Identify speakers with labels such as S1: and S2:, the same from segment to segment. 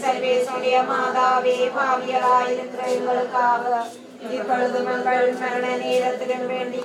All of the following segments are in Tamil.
S1: சர்வேசுடைய மாதாவே பாவியலாயிருக்கிற எங்களுக்காக இப்பொழுது மங்கள் மரண நேரத்திலும் வேண்டி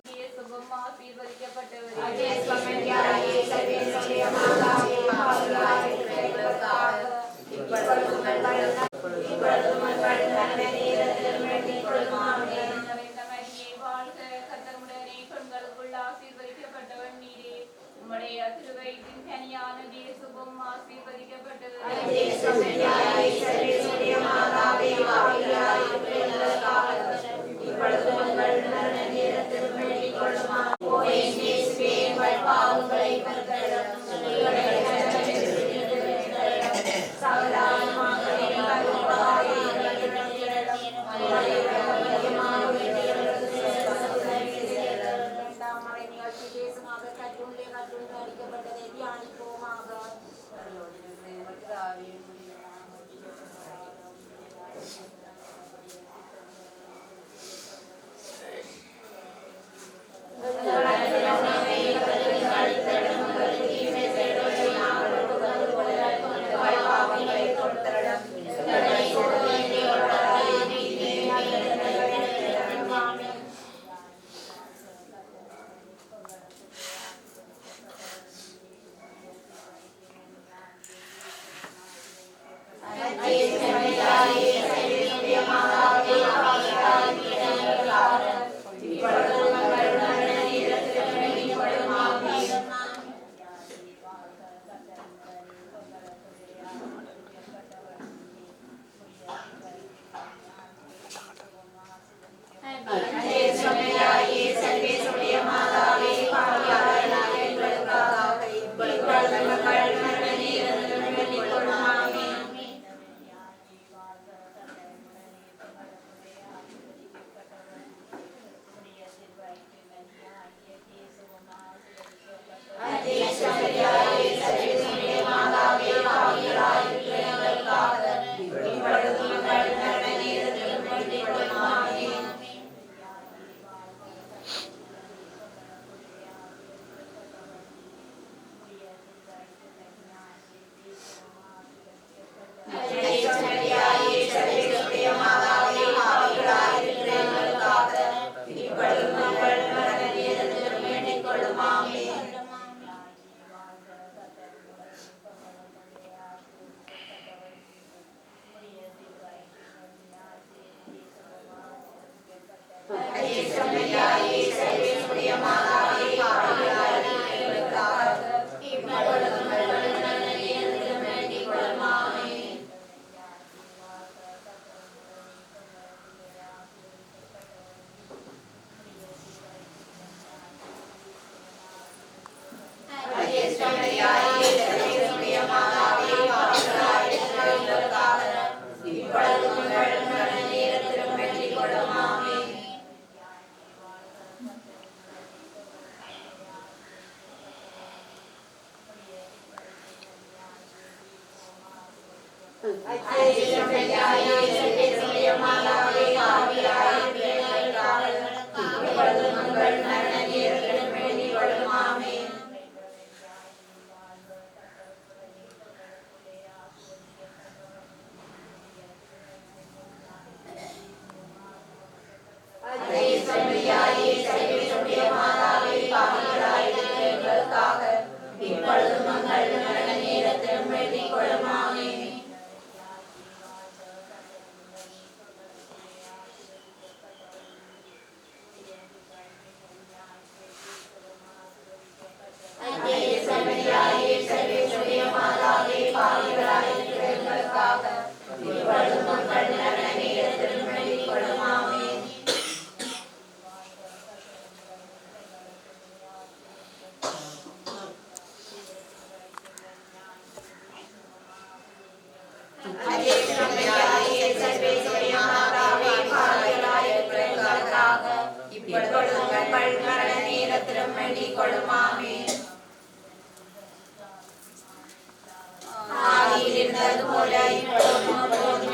S2: ஆதியில் இருந்தது போல இப்பொழுதும்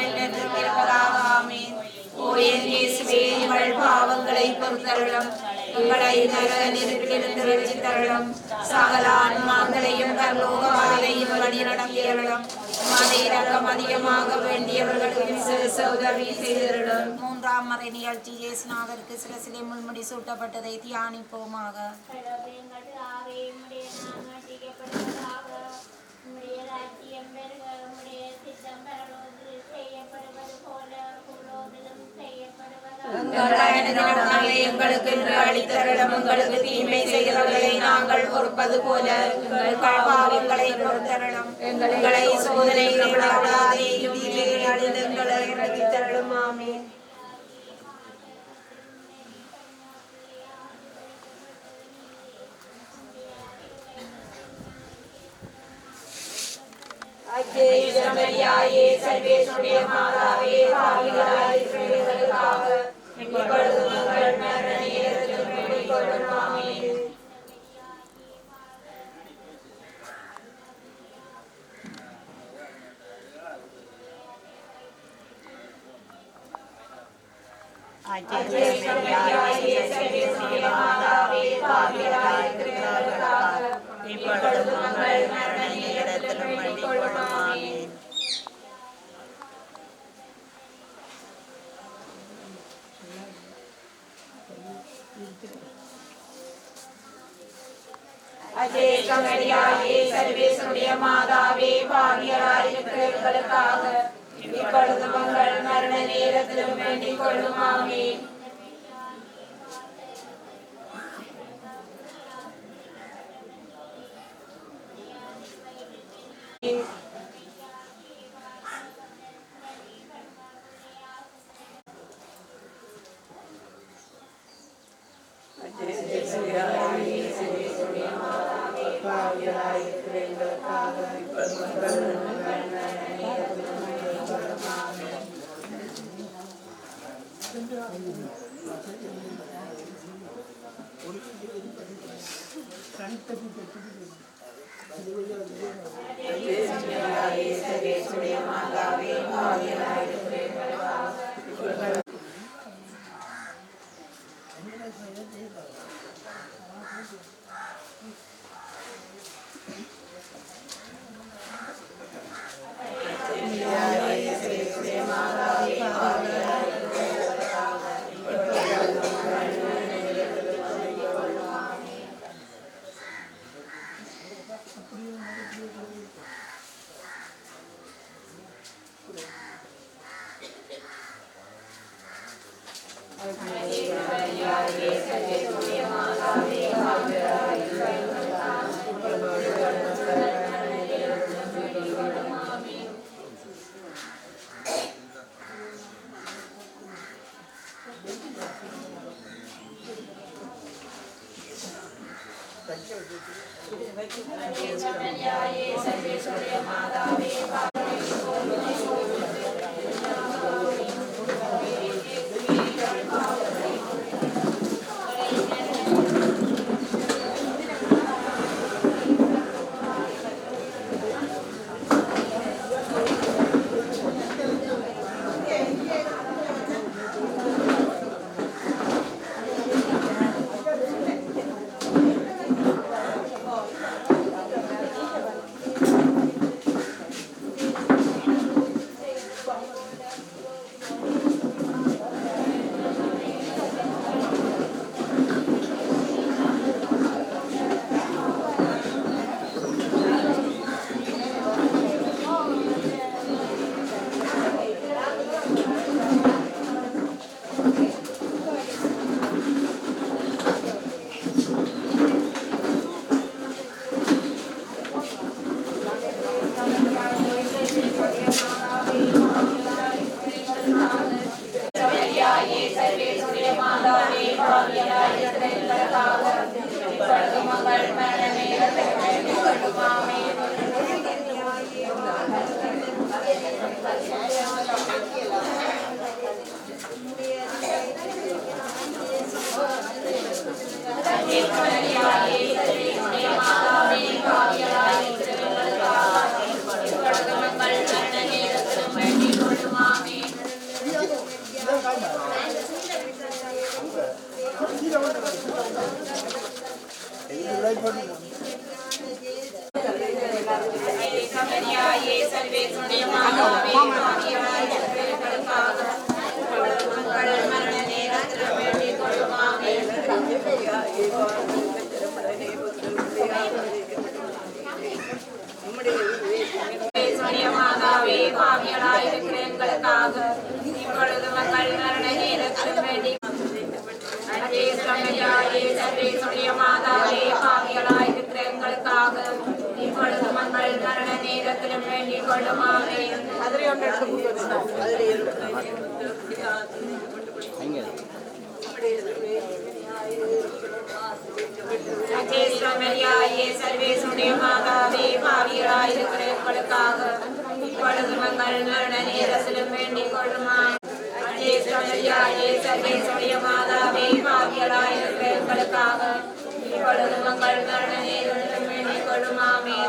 S1: பொறுத்தருளும். எங்களை நரக நெருப்பிலிருந்து ரட்சித்தருளும். சகல ஆன்மாக்களையும் பரலோக பாதையில் வழி நடத்தியருளும். மதியிறக்கம் அதிகமாக வேண்டியவர்களுக்கு விசேஷ உதவி செய்தருளும். மூன்றாம் மறை நிகழ்ச்சி இயேசுநாதருக்கு சிலை முள்முடி சூட்டப்பட்டதை தியானிப்போமாக. எங்களுக்கு இன்று அளித்தருளும். உங்களுக்கு தீமை செய்கிறவர்களை நாங்கள் பொறுப்பது போல எங்கள் பாவங்களை பொறுத்தருளும். எங்களை சோதனையில் விடாதேயும் தீமையை அழிந்து எங்களை ரட்சித்தருளும். ஆமென். சர்வேசுடைய மாதாவே, பாவிகளாய் இருக்கிற எங்களுக்காக இப்பொழுதும் எங்கள் மரண நேரத்திலும் வேண்டிக் கொள்ளும். ஆமென். சர்வேசுடைய மாதாவே, பாவிகளாய் இருக்கிற எங்களுக்காக இப்பொழுதும் எங்கள் மரண நேரத்திலும் வேண்டிக் கொள்ளும். ஆமென். சர்வேசுடைய மாதாவே, பாவிகளாய் இருக்கிற எங்களுக்காக இப்பொழுதும் எங்கள் மரண நேரத்திலும் வேண்டிக் கொள்ளும். ஆமென். சுவாமியாயே சர்வேசுடைய மாதாவே பாவிகளாயிருக்கிறவர்களுக்காக மக்கள் மரண நேரத்தில் வேண்டிக் கொள்ளுமாமே. மாதாவே பாவிகளாயிருக்கிற எங்களுக்காக இப்பொழுது மக்கள் மரண நேரத்தில் வேண்டிக் மாதாவே பாவிகளாயிருக்கிற எங்களுக்காக இப்பொழுது மக்கள் மரண நேரத்திலும் வேண்டிக் கொள்ளுமாமே. சர்வேசுடைய மாதாவே பாவிகளாயிருக்கிற எங்களுக்காக இப்பொழுது மக்கள் மரண நேரத்திலும் வேண்டிக் கொள்ளுமாமே. சர்வேசுடைய மாதாவே பாவிகளாயிருக்கிற எங்களுக்காக இப்பொழுது மக்கள் மரண நேரத்திலும் வேண்டிக் கொள்ளுமாமே.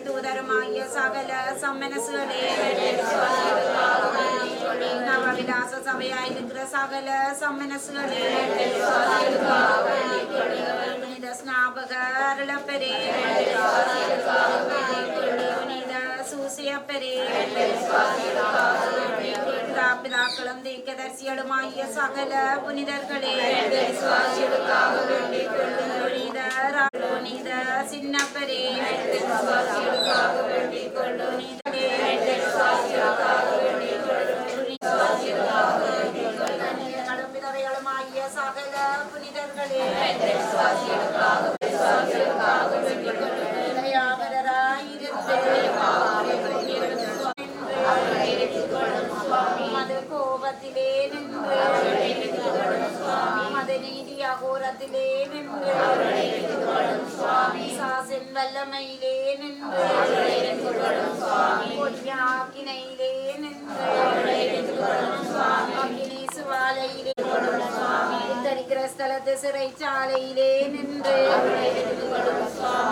S1: தூதருமாய சகல சம்மனசுகளே நவவிலாச சபையாயிருக்கிற சகல சம்மனசுகளே புனித ஸ்நாபக அருளப்பெரே புனித சூசியப்பெரே பிதாக்களும் தீர்க்கதரிசிகளுமாகிய சகல புனிதர்களே புனித சின்னப்பரே கடம்பிதவைகளுமாகிய சகல புனிதர்களே மது கோபத்திலே நின்று மது நீதி அகோரத்திலே நின்று சாசின் வல்லமையிலே நின்று ஆக்கினையிலே நின்று அக்கினி சுவாலையிலே உத்தரிக்கிற ஸ்தலத்து சிறைச்சாலையிலே நின்று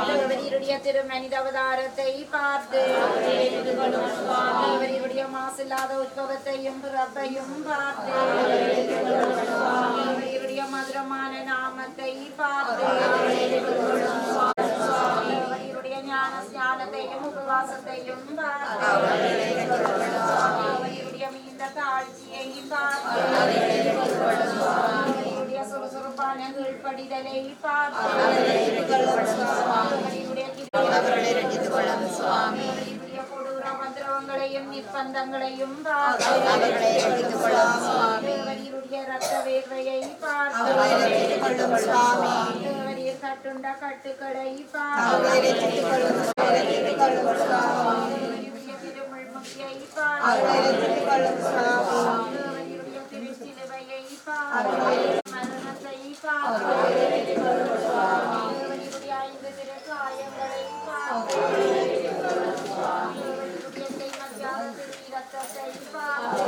S1: தேவரீருடைய திருமனித அவதாரத்தை பார்த்து தேவரீருடைய மாசில்லாத உற்பவத்தையும் பிறப்பையும் பார்த்து தேவரீருடைய மதுரமான நாமத்தை பார்த்து தேவரீருடைய ஞானத்தையும் உபவாசத்தையும் பார்த்து தேவரீருடைய மீண்ட தாழ்ச்சியையும் பார்த்து தேவரீருடைய சுறுசுறுப்பான கீழ்ப்படிதலை பார்த்து கொடூர உபத்திரவங்களையும் நிர்பந்தங்களையும் பார்த்து தேவரீருடைய ரத்த வேர்வையை பார்த்து தேவரீர் கட்டுண்ட கட்டுக்களை பார்த்து திருமுள்முக்கியை பார்த்து தேவரீருடைய திருச்சிலுவையை பார்த்து மரணத்தை பார்த்து தேவரீருடைய 5 திருக்காயங்களை பார்த்து ரத்தத்தை பார்த்து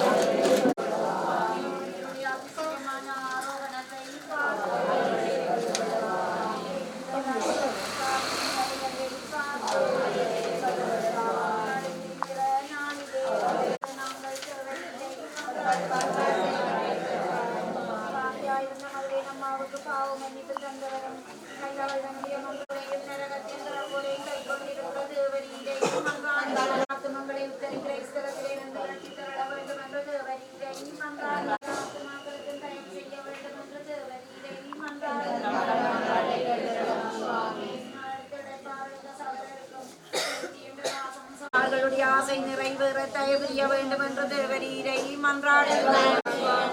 S1: அதிசயமான ஆரோகணத்தை பார்த்து நாங்கள் தயவு புரிய வேண்டும் என்று தேவரீரை மன்றாடுகிறோம்.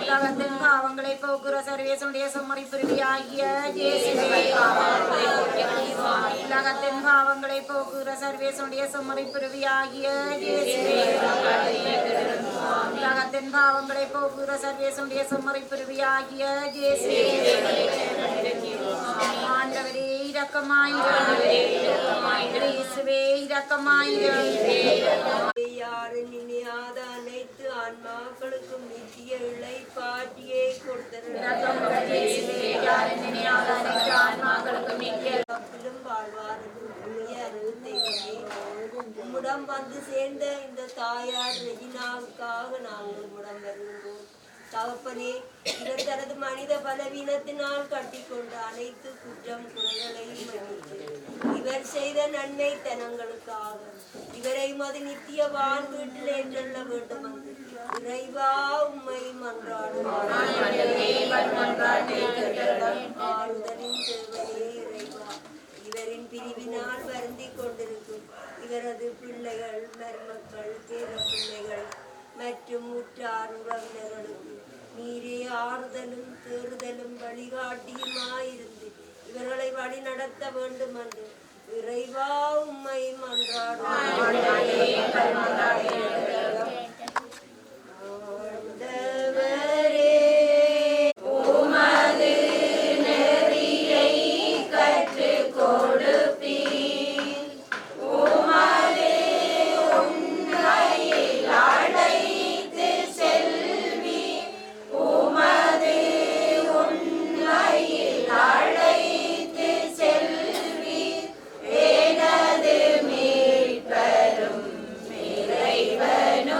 S1: உலகத்தின் பாவங்களை போக்குற சர்வேசனுடைய செம்மறி பிரிவியாகிய இயேசுவே, உலகத்தின் பாவங்களை போக்குற சர்வேசனுடைய செம்மறி பிரிவியாகிய இயேசுவே, உலகத்தின் பாவங்களை போக்குற சர்வேசனுடைய செம்மறி பிரிவியாகிய இயேசுவே, ஆண்டவரே இரக்கமாயிரும், இயேசுவே இரக்கமாயிரும்.
S2: யாரும் நினையாத அனைத்து ஆன்மாக்களுக்கும் நித்திய இளைப்பாற்றியை கொடுத்தரும் உம்மிடம் வந்து சேர்ந்த இந்த தாயார் ரெஜினாவுக்காக நாங்கள் உம்மிடம் வருகின்றோம். தகப்பனே, இவர் தனது மனித பலவீனத்தினால் கட்டிக்கொண்ட அனைத்து குற்றம் குறைகளையும் மன்னித்து இவர் செய்த நன்மைத்தனங்களுக்காக இவரை மது நித்திய வான் வீட்டில் ஏற்றல்ல வேண்டும் என்று இறைவா உம்மை மன்றாடுவார். ஆறுதலின் தேவனே இறைவா, இவரின் பிரிவினால் வருந்திக் கொண்டிருக்கும் இவரது பிள்ளைகள், மருமக்கள், பேர பிள்ளைகள் மற்றும் உற்றார் உறவினர்களுக்கு நீரே ஆறுதலும் தேறுதலும் வழிகாட்டியுமாயிருந்து இவர்களை வழி நடத்த வேண்டும் என்று இறைவா உம்மை மன்றாடுவார்.
S1: இறைவன்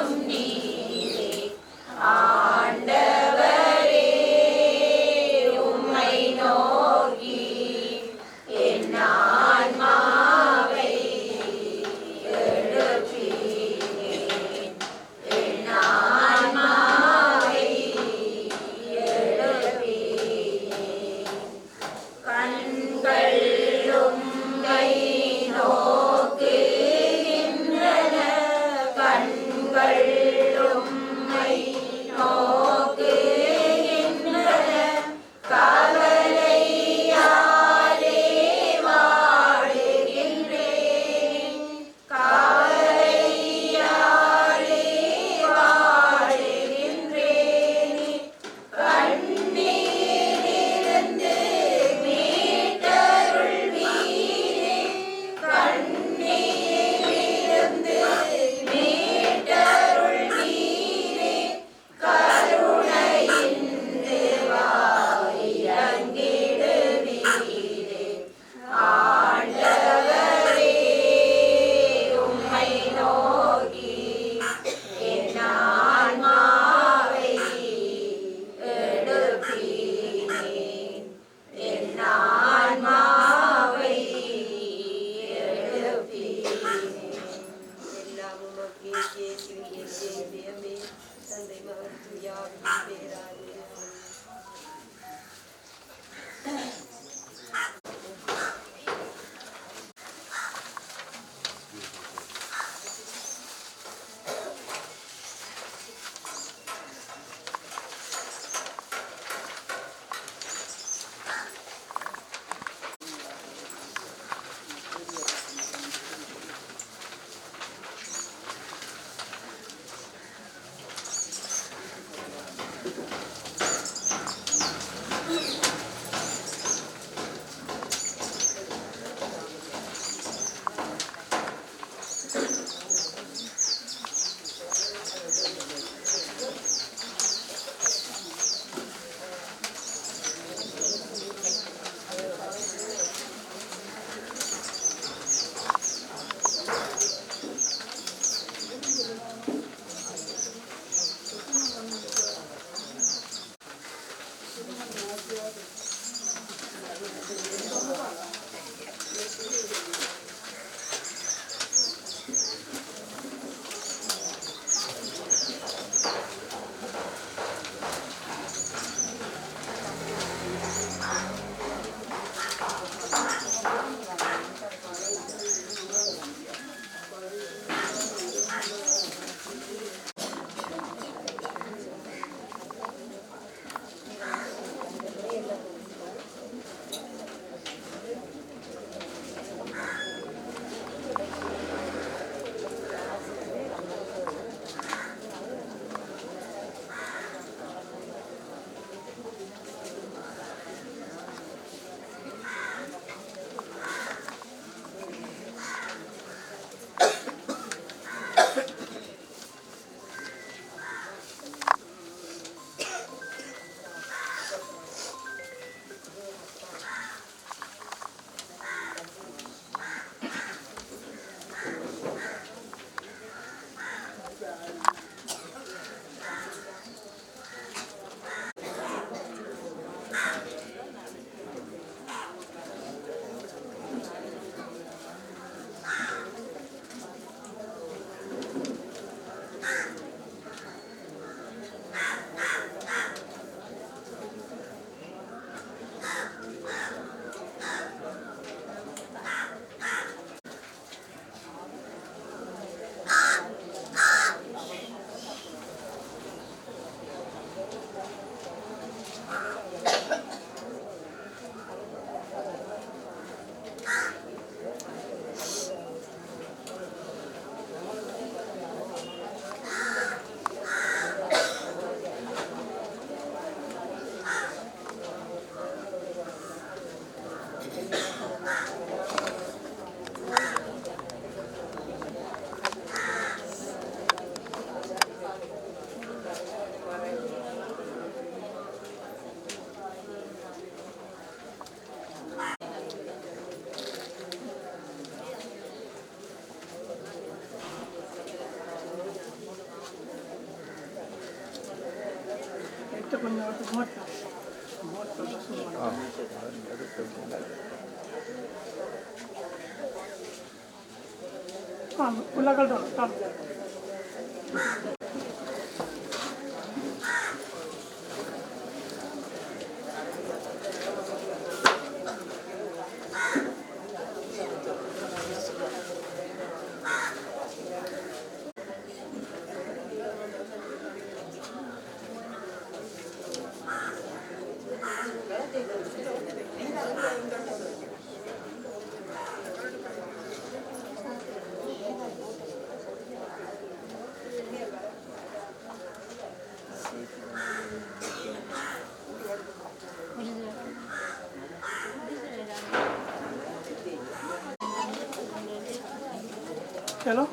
S3: चलो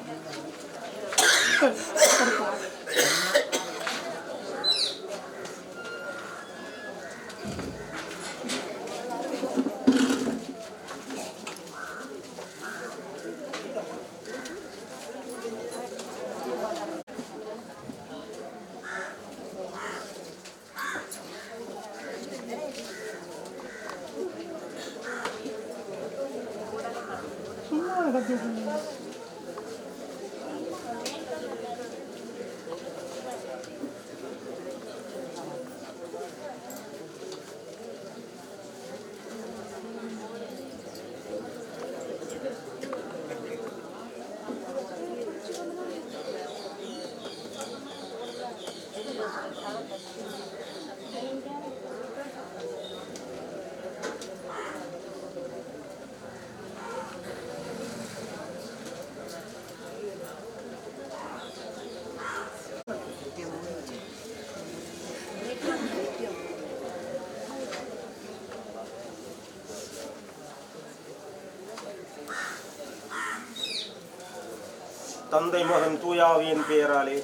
S4: தந்தை மகன் தூயாவியின் பெயராலே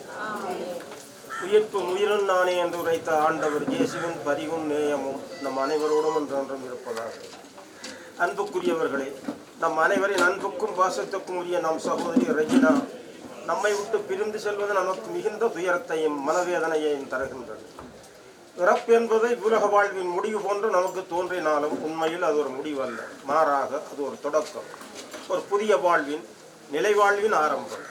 S4: உயிர்ப்பும் உயிரும் நானே என்று உரைத்த ஆண்டவர் இயேசுவின் பதிவும் நேயமும் நம் அனைவரோடும் என்றென்றும் இருப்பதாக. அன்புக்குரியவர்களே, நம் அனைவரின் அன்புக்கும் பாசத்துக்கும் உரிய நம் சகோதரி ரெஜினா நம்மை விட்டு பிரிந்து செல்வது நமக்கு மிகுந்த துயரத்தையும் மனவேதனையையும் தருகின்றது. இறப்பு என்பதை உலக வாழ்வின் முடிவு போன்று நமக்கு தோன்றினாலும் உண்மையில் அது ஒரு முடிவு அல்ல, மாறாக அது ஒரு தொடக்கம், ஒரு புதிய வாழ்வின் நிலைவாழ்வின் ஆரம்பம்.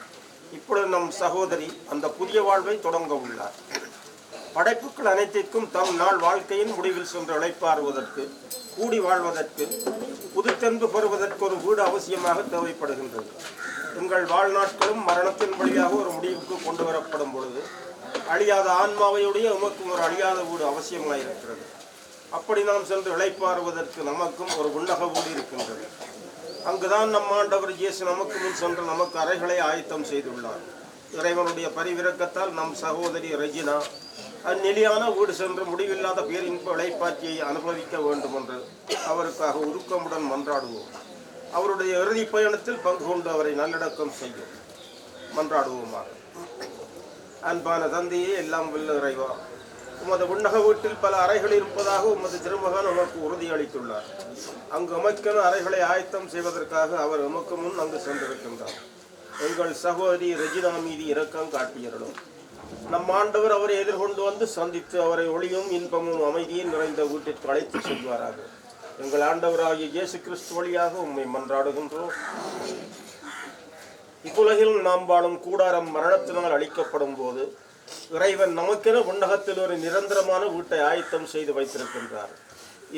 S4: இப்பொழுது நம் சகோதரி அந்த புதிய வாழ்வை தொடங்க உள்ளார். படைப்புகள் அனைத்திற்கும் தம் நாள் வாழ்க்கையின் முடிவில் சென்று இளைப்பாறுவதற்கு, கூடி வாழ்வதற்கு, புதுத்தென்பு பெறுவதற்கு ஒரு வீடு அவசியமாக தேவைப்படுகின்றது. எங்கள் வாழ்நாட்களும் மரணத்தின் வழியாக ஒரு முடிவுக்கு கொண்டு வரப்படும் பொழுது அழியாத ஆன்மாவையுடைய உமக்கும் ஒரு அழியாத வீடு அவசியமாக இருக்கிறது. அப்படி நாம் சென்று இளைப்பாறுவதற்கு நமக்கும் ஒரு விண்ணக வீடு இருக்கின்றது. அங்குதான் நம் ஆண்டவர் இயேசு நமக்கு முன் சென்று நமக்கு அறைகளை ஆயத்தம் செய்துள்ளார். இறைவனுடைய பரிவிரக்கத்தால் நம் சகோதரி ரெஜினா அந்நிலையான வீடு சென்று முடிவில்லாத பேரின்ப இளைப்பாற்றியை அனுபவிக்க வேண்டும் என்று அவருக்காக உருக்கமுடன் மன்றாடுவோம். அவருடைய இறுதி பயணத்தில் பங்கு கொண்டு அவரை நல்லடக்கம் செய்யும். மன்றாடுவோமாக. அன்பான தந்தையே, எல்லாம் வல்ல இறைவா, உமது விண்ணக வீட்டில் பல அறைகள் இருப்பதாக உமது திருமகன் நமக்கு உறுதியளித்துள்ளார். அங்கு அமைக்கன அறைகளை ஆயத்தம் செய்வதற்காக அவர் எமக்கு முன் அங்கு சென்றிருக்கின்றார். எங்கள் சகோதரி ரெஜினா மீது இரக்கம் காட்டியருளும். நம் ஆண்டவர் அவரை எதிர்கொண்டு வந்து சந்தித்து அவரை ஒளியும் இன்பமும் அமைதியும் நிறைந்த வீட்டிற்கு அழைத்து செல்வாராக. எங்கள் ஆண்டவராகிய இயேசு கிறிஸ்து வழியாக உம்மை மன்றாடுகின்றோம். இவ்வுலகில் நாம் வாழும் கூடாரம் மரணத்தினால் அழிக்கப்படும் போது இறைவன் நமக்கென விண்ணகத்தில் ஒரு நிரந்தரமான வீட்டை ஆயத்தம் செய்து வைத்திருக்கின்றார்.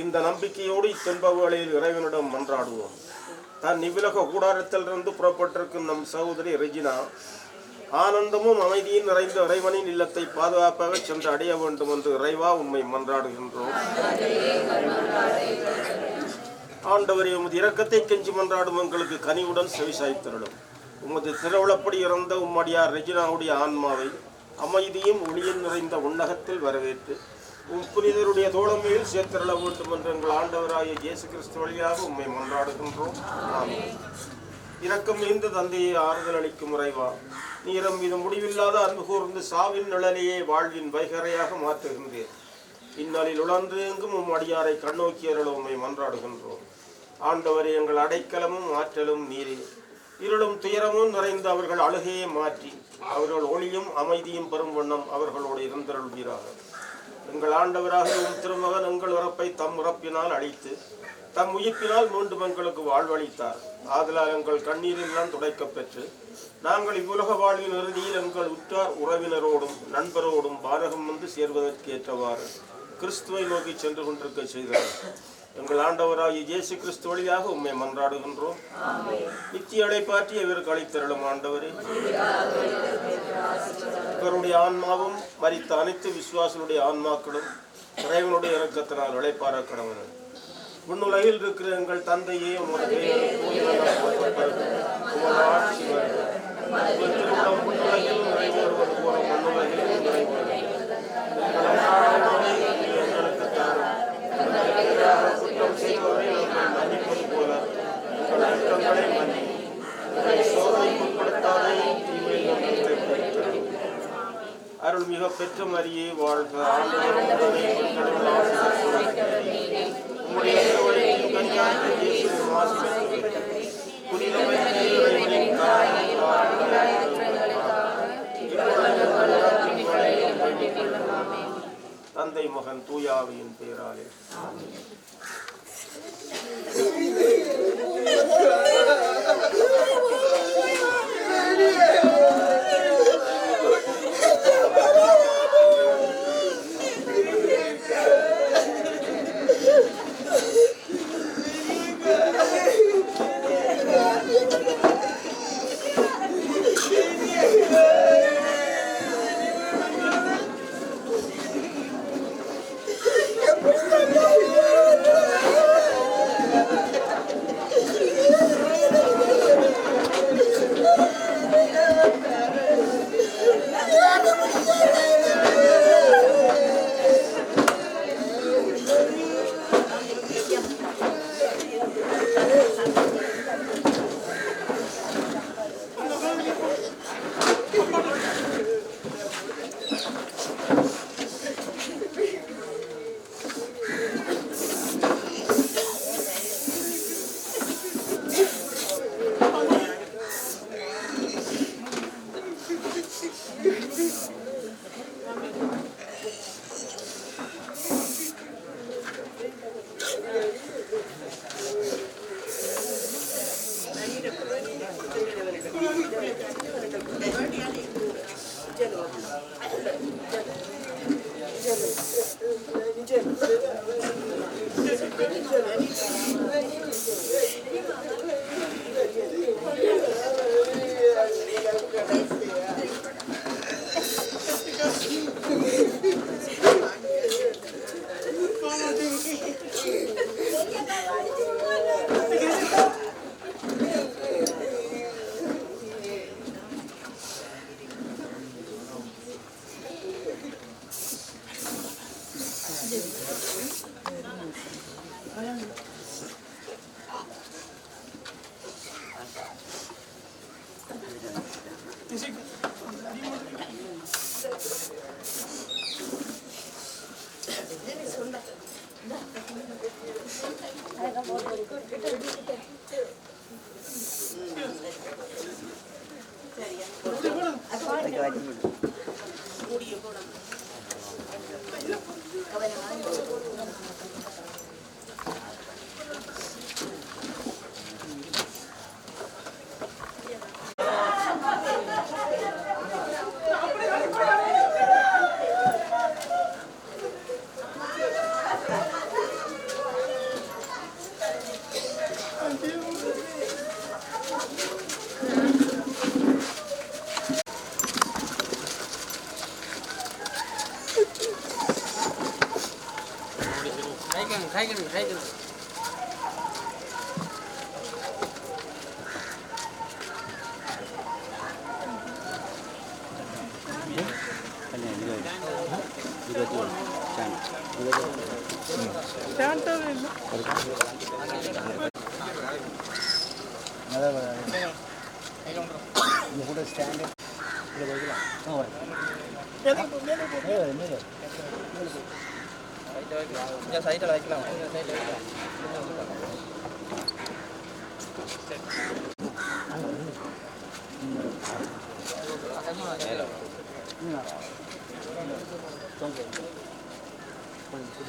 S4: இந்த நம்பிக்கையோடு இத்துன்ப வேளையில் இறைவனிடம் மன்றாடுவோம். தான் இவ்வுலக கூடாரத்திலிருந்து புறப்பட்டிருக்கும் நம் சகோதரி ரெஜினா ஆனந்தமும் அமைதியும் நிறைந்த இறைவனின் இல்லத்தை பாதுகாப்பாக சென்று அடைய வேண்டும் என்று இறைவா உம்மை மன்றாடுகின்றோம். ஆண்டவரே, உமது இரக்கத்தை கெஞ்சி மன்றாடும் எங்களுக்கு கனிவுடன் செவிசாய்த்திருளும். உமது திருவிழப்படி இறந்த உம்மடியார் ரெஜினாவுடைய ஆன்மாவை அமைதியும் ஒளியும் நிறைந்த உன்னகத்தில் வரவேற்று உம் புனிதருடைய தோழமையில் சேர்த்திருள வேண்டும் என்று எங்கள் ஆண்டவராகிய இயேசு கிறிஸ்து வழியாக உம்மை மன்றாடுகின்றோம். ஆமென். இரக்கம் மிகுந்த தந்தையை ஆறுதல் அளிக்கும் இறைவா, நீரம் இது முடிவில்லாத அன்பு கூர்ந்து சாவின் நிழலையே வாழ்வின் வைகரையாக மாற்றுகின்றேன். இந்நாளில் உழன்று எங்கும் உம் அடியாரை கண்ணோக்கியருள உம்மை மன்றாடுகின்றோம். ஆண்டவரே, எங்கள் அடைக்கலமும் ஆற்றலும் நீரே. இருளும் துயரமும் நிறைந்த அவர்கள் அழுகையை மாற்றி அவர்கள் ஒளியும் அமைதியும் பெறும் வண்ணம் அவர்களோடு இருந்தருள்வீராக. எங்கள் ஆண்டவராக உம் திருமகன் எங்கள் இறப்பை தம் இறப்பினால் அழித்து தம் உயிர்ப்பினால் மீண்டும் எங்களுக்கு வாழ்வளித்தார். ஆதலால் எங்கள் கண்ணீரெல்லாம் துடைக்கப் பெற்று நாங்கள் இவ்வுலக வாழ்வின் இறுதியில் எங்கள் உற்றார் உறவினரோடும் நண்பரோடும் பாரகம் வந்து சேர்வதற்கு ஏற்றவாறு கிறிஸ்துவை நோக்கி சென்று கொண்டிருக்க செய்தார். எங்கள் ஆண்டவராகிய இயேசு கிறிஸ்து வழியாக உம்மை மன்றாடுகின்றோம். நித்திய அழைப்பாற்றி இவருக்கு அளித்தருளும் ஆண்டவரே. இவருடைய ஆன்மாவும் மரித்த அனைத்து விசுவாசனுடைய ஆன்மாக்களும் இறைவனுடைய இரக்கத்தினால் இளைப்பாற கடவுள். விண்ணுலகில் இருக்கிற எங்கள் தந்தையே, உமது ஆட்சி திருமணம் விண்ணுலகில் நிறைவேறுவது போல மண்ணுலகில் நிறைவேறும். எங்களுக்கு தாரும் குற்றம் செய்வோரை நாங்கள் மன்னிப்பது போல எங்கள் குற்றங்களை மன்னியும். சோதனைக்குட்படுத்தாதே, தீமையில் எங்களை விடுவித்தருளும். அருள்மிக பெற்ற மரியே வாழ்க. ஆண்டவர் உம்முடனே, பெண்களுள் ஆசீர் பெற்றவரே. உம்முடைய திருவயிற்றின் கனியாகிய இயேசுவும் ஆசீர் பெற்றவரே. புனித மரியே, இறைவனின் தாயே, தந்தை மகன் தூய ஆவியின் பெயராலே.
S3: நீ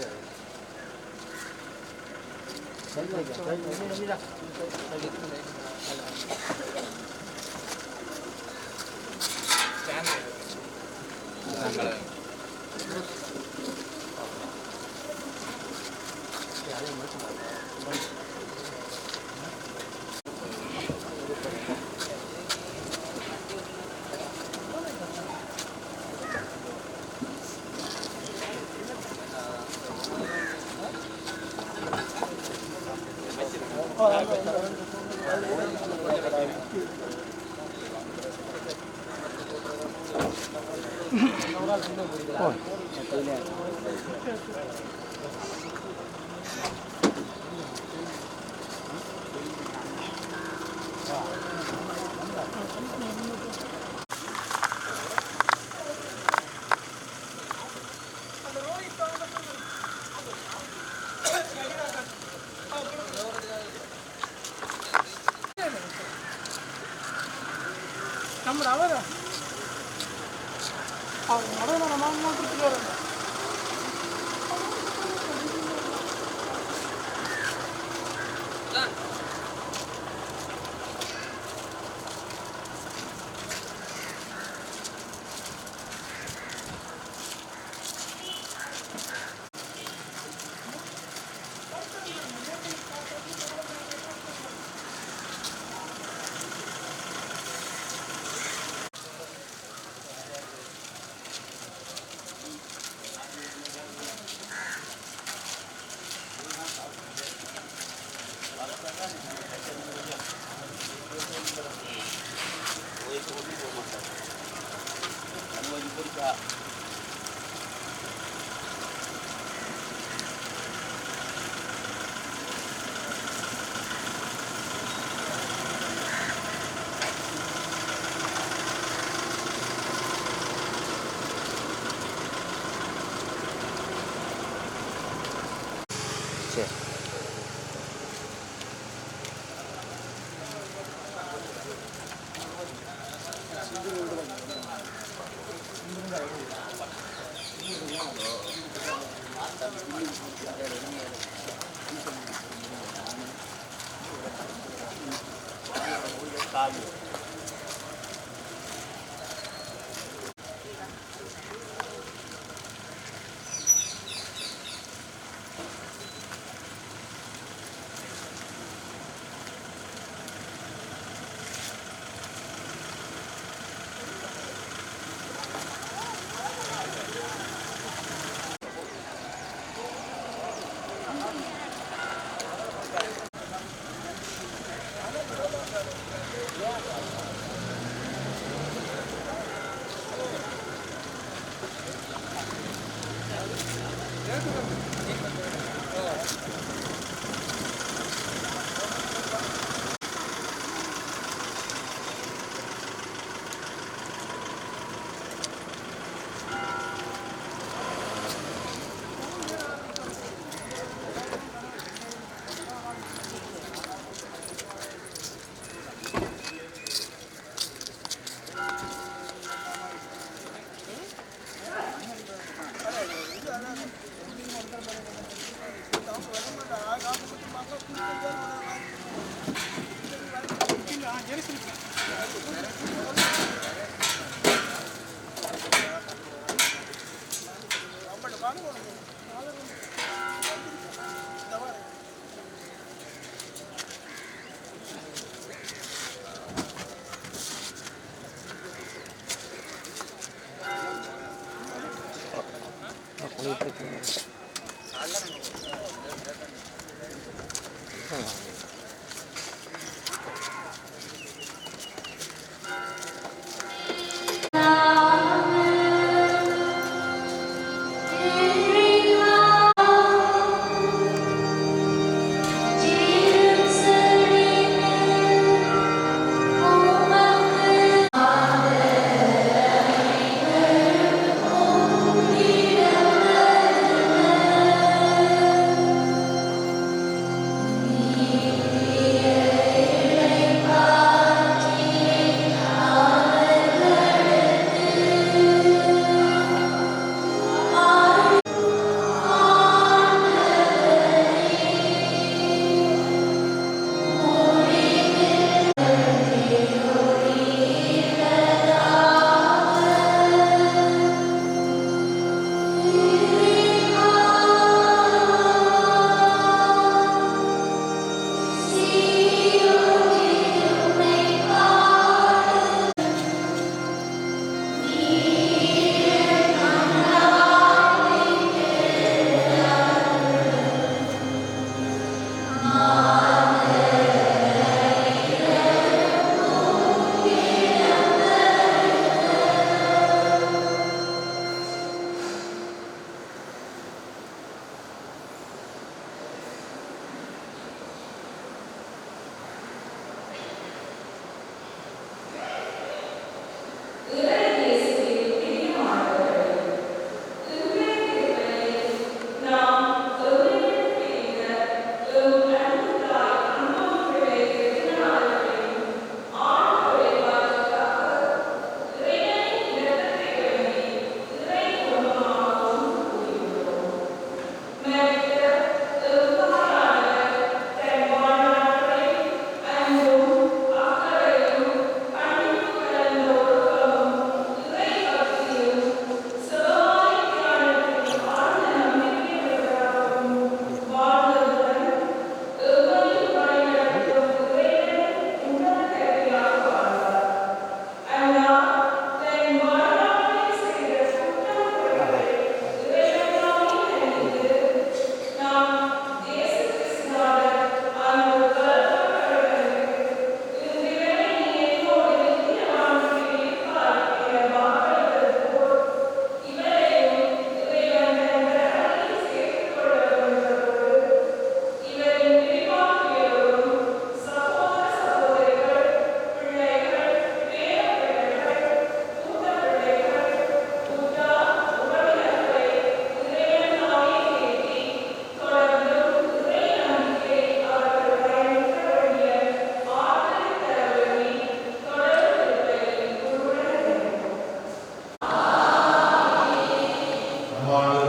S3: Amen.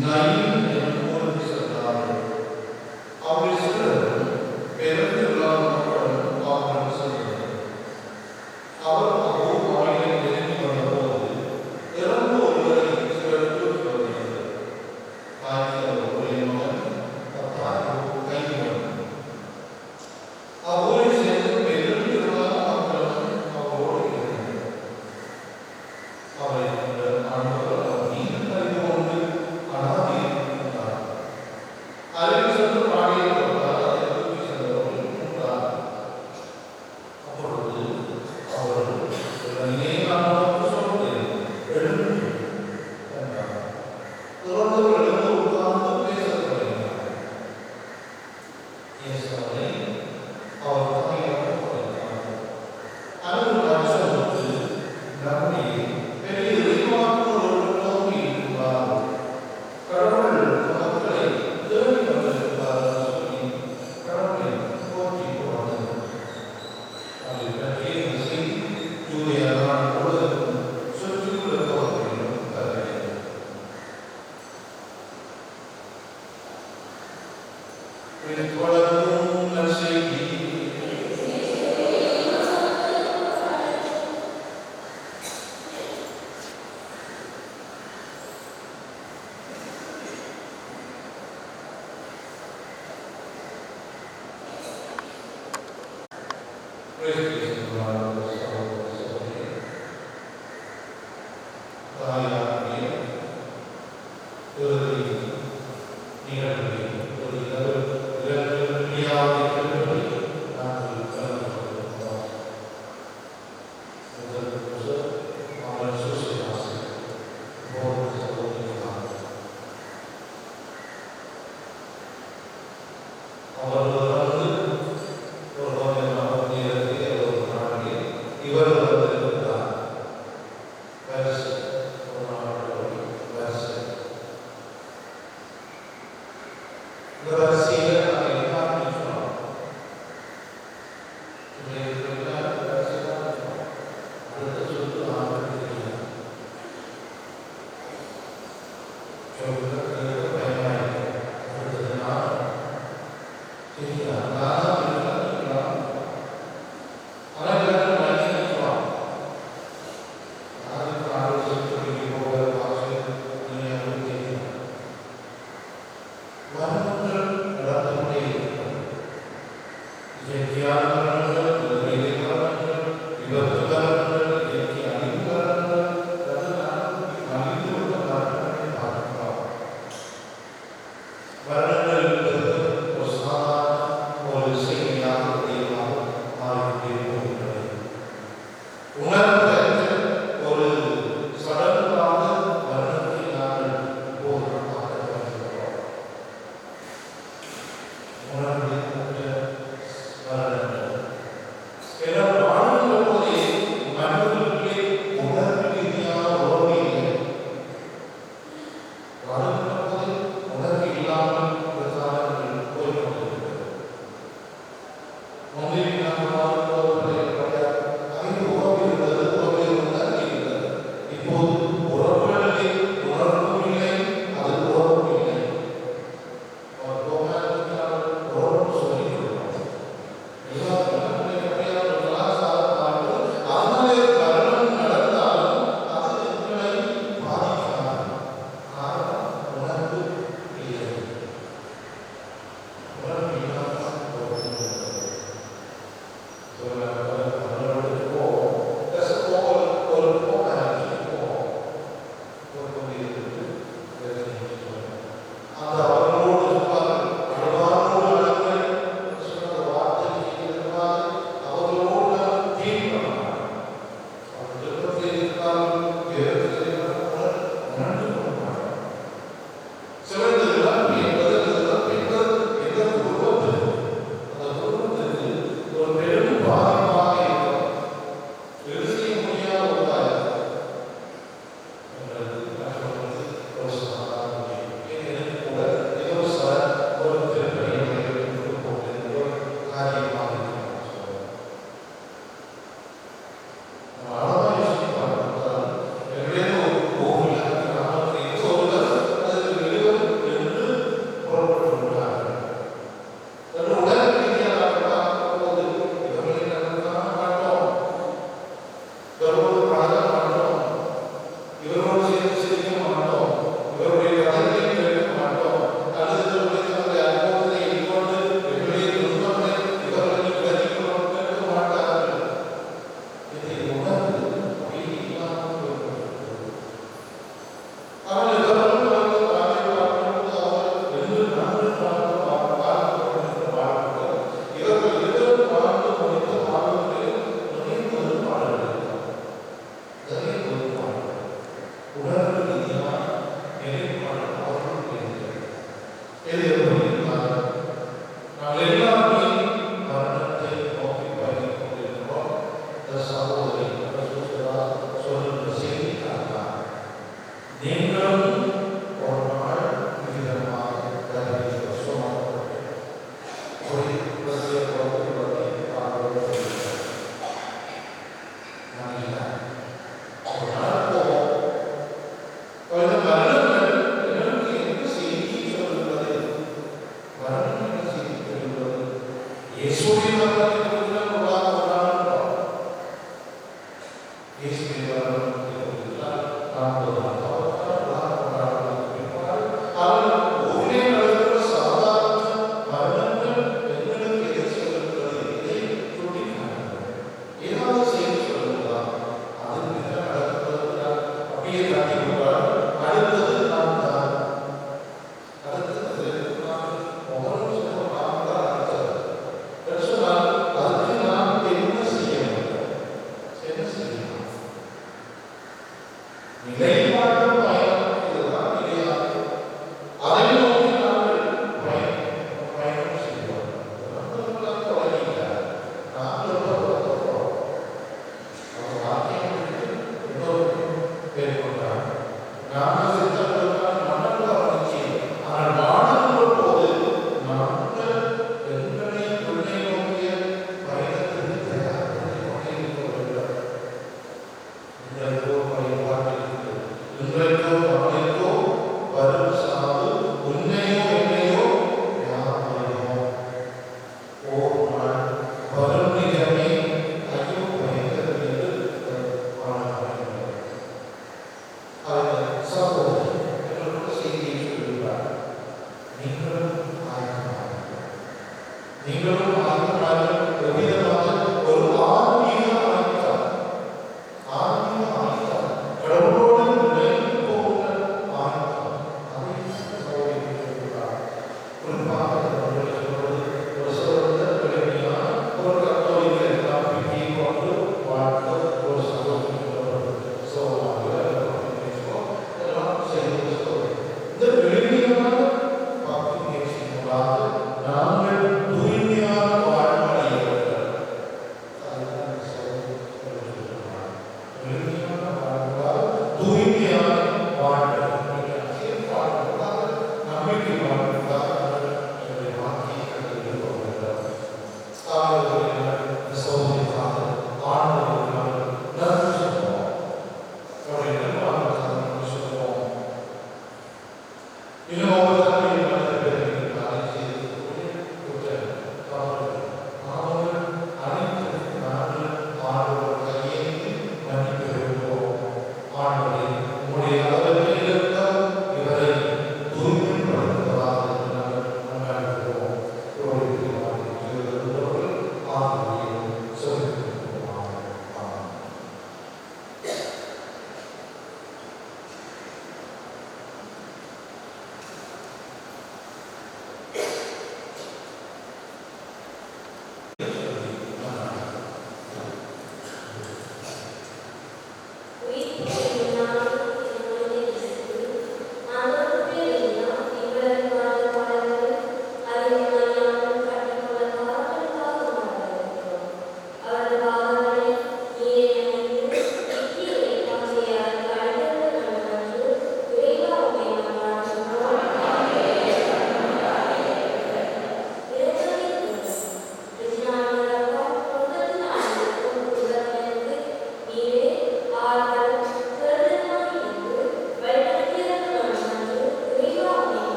S3: Gracias.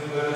S3: Amen.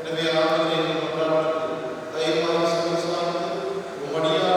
S3: எனவே ஆண்டவரே, உம்மை கொண்டாடுகிறோம். தை மாத சிவசாய்க்கு உம்முடைய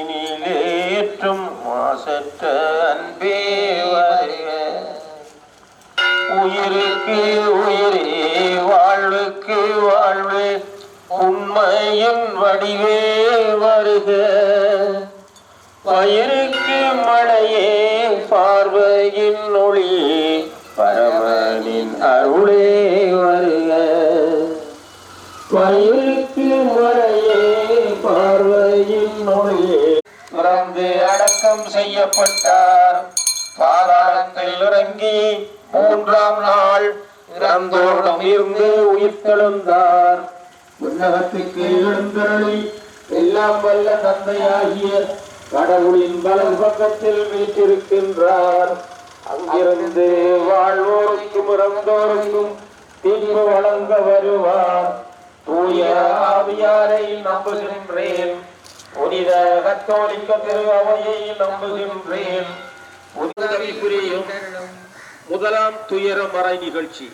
S4: நீலேற்றும் மாசற்ற அன்பே வருக, உயிருக்கு உயிரே வாழ்வுக்கு வாழ்வே உண்மையின் வடிவே வருக, பயிருக்கு மழையே பார்வையின் ஒளியே பரமனின் அருளே வருக, பயிருக்கு மழையே பார்வையின் ஒளியே பிறந்து அடக்கம் செய்யப்பட்டார், பாதாளத்தில் இறங்கி மூன்றாம் நாள் இறந்தோரிடம் இருந்து உயிர்த்தெழுந்தார், உன்னதத்துக்கு எழுந்தருளி எல்லாம் வல்ல தந்தையாகிய கடவுளின் வலது பக்கத்தில் வீற்றிருக்கின்றார், அங்கிருந்து வாழ்வோருக்கும் இறந்தோருக்கும் தீர்ப்பு வழங்க வருவார், தூய ஆவியாரை நம்புகின்றேன், புனித கத்தோலிக்க திரு அவையை நம்புகின்றேன். உதவி புரியும் முதலாம் துயர மறை நிகழ்ச்சி.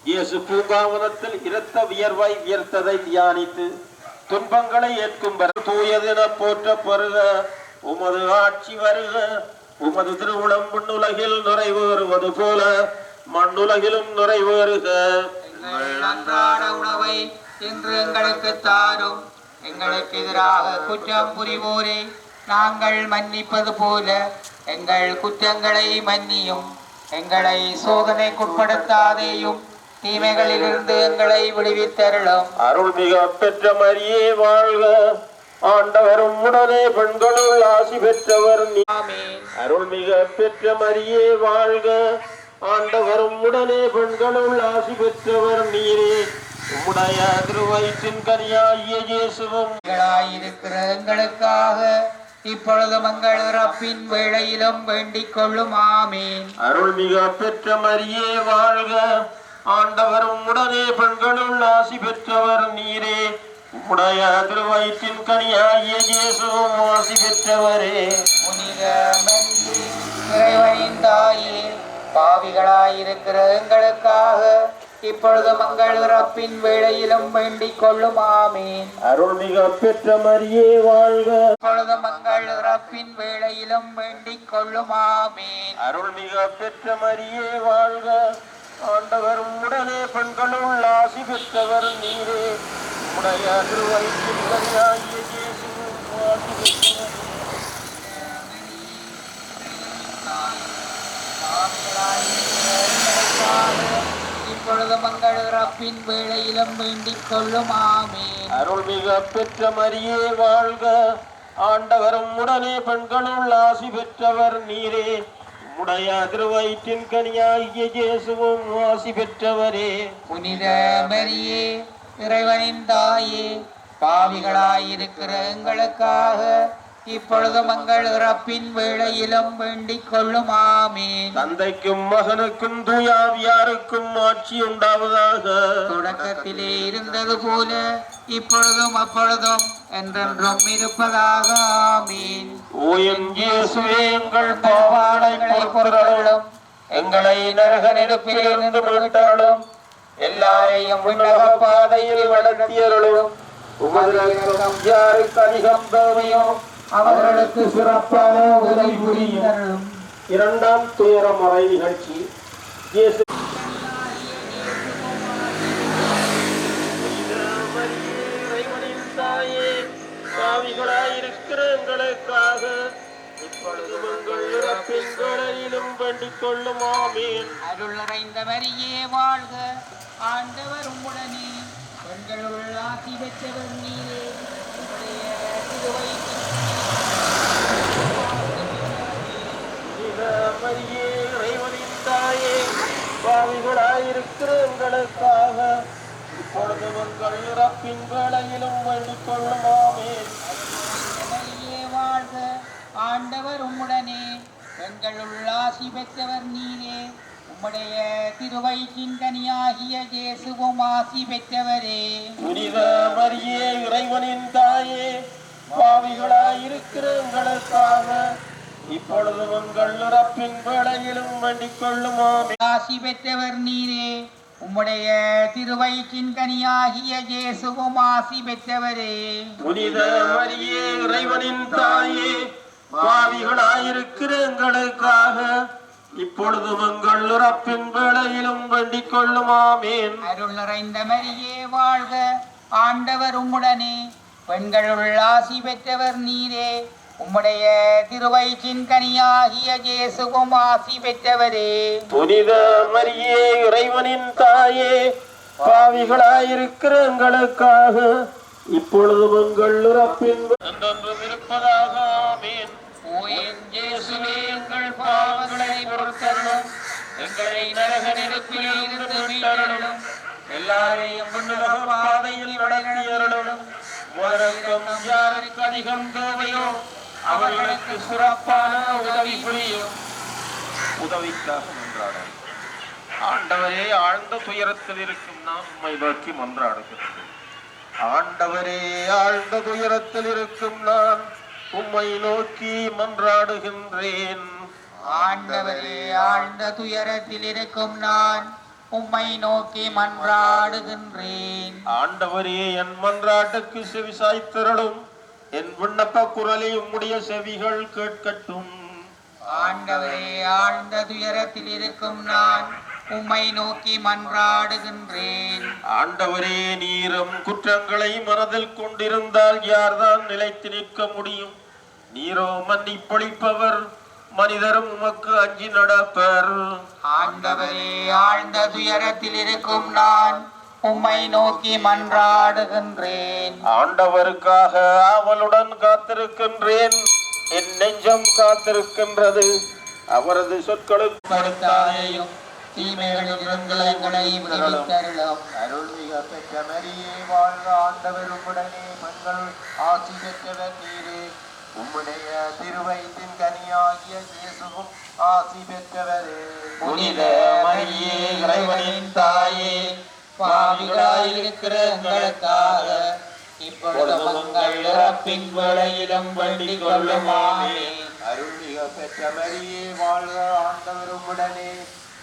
S4: இயேசு பூங்காவனத்தில் இரத்த வியர்வை வியர்த்ததை தியானித்து துன்பங்களை ஏற்கும் தூயதென போற்ற பெறுக, உமது ஆட்சி வருக, உமது திருவுளம் மண்ணுலகில் நிறைவேறுவது போல மண்ணுலகிலும் நிறைவேறுக.
S3: அன்றாட உணவை இன்று எங்களுக்கு தாரும், எங்களுக்கு எதிராக குற்றம் புரிவோரே நாங்கள் மன்னிப்பது போல எங்கள் குற்றங்களை மன்னியும், எங்களை சோதனைக்குட்படுத்தாதேயும், தீமைகளிலிருந்து எங்களை விடுவித்தருளும்.
S4: அருள்மிக பெற்ற மரியே வாழ்க, ஆண்டவரும் உடனே பெண்களுள் ஆசி பெற்றவர்
S3: ஆமென்.
S4: அருள்மிக பெற்ற மரியே வாழ்க, ஆண்டவரும் உடனே பெண்களுள் ஆசி பெற்றவர் நீரே, உம்முடைய திருவயிற்றின் கனியாகிய இயேசுவும்
S3: இருக்கிற எங்களுக்காக இப்பொழுது எங்கள் இறப்பின் வேளையிலும் வேண்டிக் கொள்ளும். ஆமென்.
S4: அருள்மிக பெற்ற மரியே வாழ்க, ஆண்டவரும் உடனே பெண்களுள் ஆசி பெற்றவர் நீரே, உம்முடைய திருவயிற்றின் கனியாகிய இயேசுவும் ஆசி பெற்றவரே.
S3: புனித மரியே, இறைவனின் தாயே, பாவிகளாயிருக்கிற எங்களுக்காக இப்பொழுது எங்கள் இறப்பின் வேளையிலும் வேண்டிக் கொள்ளும். ஆமென்.
S4: அருள்மிக பெற்ற மரியே வாழ்க,
S3: இப்பொழுது எங்கள் இறப்பின் வேளையிலும் வேண்டிக் கொள்ளும். ஆமென்.
S4: அருள்மிக பெற்ற மரியே வாழ்க, ஆண்டவரும் உடனே பெண்களுள் ஆசி பெற்றவர் நீரே, உடைய திருவயிற்றின் கனியாகிய இயேசுவும் ஆசி பெற்றவர்.
S3: இப்பொழுது எங்கள் இறப்பின் வேளையிலும் வேண்டிக் கொள்ளும். ஆமென்.
S4: அருள்மிக பெற்ற மரியே வாழ்க, ஆண்டவரும் உடனே பெண்களுள் ஆசி பெற்றவர் நீரே, உடைய திருவயிற்றின் கனியாகிய இயேசுவும் ஆசி பெற்றவரே.
S3: புனித மரியே, இறைவனின் தாயே, பாவிகளாயிருக்கிற எங்களுக்காக இப்பொழுதும் எங்கள் இறப்பின் வேளையிலும் வேண்டிக் கொள்ளும். ஆமென்.
S4: தந்தைக்கும் மகனுக்கும் தூயாவியாருக்கும் ஆட்சி உண்டாவதாக.
S3: தொடக்கத்திலே இருந்தது போல இப்பொழுதும் அப்பொழுதும் என்றென்றும் இருப்பதாக. ஆமென்.
S4: ஓ என் இயேசுவே, எங்கள் பாவங்களை பொறுத்தருளும், எங்களை நரக நெருப்பிலிருந்து மீட்டருளும், எல்லாரையும் விண்ணக பாதையில் வளர்த்தியருளும். உமது இரக்கம் யாருக்கு அதிகம் தேவையோ அவர்களுக்கு சிறப்பான உதவி புரியும். இரண்டாம் துயர மறை நிகழ்ச்சி. இயேசு இறைவனின் தாயே, பாவிகளாயிருக்கிற எங்களுக்காக இப்பொழுது உங்கள் இறப்பின் வேளையிலும் வேண்டிக் கொள்ளும். ஆமென்.
S3: அருள் நிறைந்த மரியே வாழ்க, ஆண்டவர் உம்முடனே, பெண்களுள் ஆசி பெற்றவர் நீரே, உம்முடைய திருவயிற்றின்
S4: மரியே, இறைவனின் தாயே, பாவிகளாயிருக்கிற எங்களுக்காக இப்பொழுது உங்கள் இறப்பின் வேளையிலும் வேண்டிக் கொள்ளும். ஆமென்.
S3: மரியே வாழ்க ஆண்டவர் உம்முடனே பெண்களுள் ஆசி பெற்றவர் நீரே உம்முடைய திருவயிற்றின் கனியாகிய இயேசுவும் ஆசி பெற்றவரே.
S4: புனித மரியே இறைவனின் தாயே பாவிகளாயிருக்கிற எங்களுக்காக இப்பொழுது உங்கள் இறப்பின் வேளையிலும் வேண்டிக் கொள்ளுமாமே.
S3: ஆசி பெற்றவர் நீரே உம்முடைய திருவயிற்றின் கனியாகிய இயேசுவும் ஆசி பெற்றவரே.
S4: புனித மரியே இறைவனின் தாயே பாவிகளாயிருக்கிற எங்களுக்காக இப்பொழுது உங்கள் இறப்பின் வேளையிலும் வேண்டிக் கொள்ளுமாமேன்.
S3: அருள் நிறைந்த மரியே வாழ்க ஆண்டவர் உம்முடனே பெண்களுள் ஆசி பெற்றவர் நீரே உம்முடைய திருவயிற்றின் கனியாகிய இயேசுவும் ஆசி பெற்றவரே.
S4: புனித மரியே இறைவனின் தாயே பாவிகளாயிருக்கிற எங்களுக்காக இப்பொழுது உங்கள் இறப்பின் என்றென்றும் இருப்பதாக ஆமென்.
S3: ஓ என் இயேசுவே எங்கள் பாவங்களை பொறுத்தருளும் எங்களை நரக நெருப்பிலிருந்து மீட்டருளும்
S4: எல்லாரையும் விண்ணுலக பாதையில் நடத்தியருளும். உமரக்கம் யாருக்கு அதிகம் தேவையோ அவர்களுக்கு சிறப்பான உதவி புரியும். உதவிக்காக மன்றாடும். ஆண்டவரே ஆழ்ந்த துயரத்தில் இருக்கும் நாம் உம்மை நோக்கி மன்றாடுகிறோம். ஆண்டவரே ஆழ்ந்த துயரத்தில் இருக்கும் நான் உம்மை நோக்கி மன்றாடுகின்றேன்.
S3: ஆண்டவரே ஆழ்ந்த துயரத்தில் இருக்கும் நான் உம்மை நோக்கி மன்றாடுகின்றேன்.
S4: ஆண்டவரே என் மன்றாட்டுக்கு செவி சாய்த்திரளும். என் விண்ணப்ப குரலை உம்முடைய செவிகள் கேட்கட்டும்.
S3: ஆண்டவரே ஆழ்ந்த துயரத்தில் இருக்கும் நான் உம்மை நோக்கி மன்றாடுகின்றேன்.
S4: ஆண்டவரே நீரும் குற்றங்களை மனதில் கொண்டிருந்தால் யார்தான் நிலைத்து நிற்க முடியும்? நீரோ மன்னிப்பளிப்பவர், மனிதரும் உமக்கு அஞ்சி நடப்பர்.
S3: ஆண்டவரே ஆழ்ந்த துயரத்தில் இருக்கும் நான் உம்மை நோக்கி மன்றாடுகின்றேன்.
S4: ஆண்டவருக்காக ஆவலுடன் காத்திருக்கின்றேன். என் நெஞ்சம் காத்திருக்கின்றது. அவரது சொற்களுக்கு
S3: படுத்தாதையும் தீமைகளில் இருந்து எங்களை விடுவித்தருளும்.
S4: அருள்மிக பெற்ற மரியே வாழ்க ஆண்டவர் உம்முடனே பெண்கள் ஆசி பெற்றவர் நீரே உம்முடைய திருவயிற்றின் கனியாகிய இயேசுவும் ஆசி பெற்றவரே.
S3: புனித மரியே இறைவனின் தாயே பாவிகளாயிருக்கிற எங்களுக்காக இப்பொழுது உங்கள் இறப்பின் வேளையிலும் வேண்டிக் கொள்ளுமாமே.
S4: அருள்மிக பெற்ற மரியே வாழ்க ஆண்டவர் உம்முடனே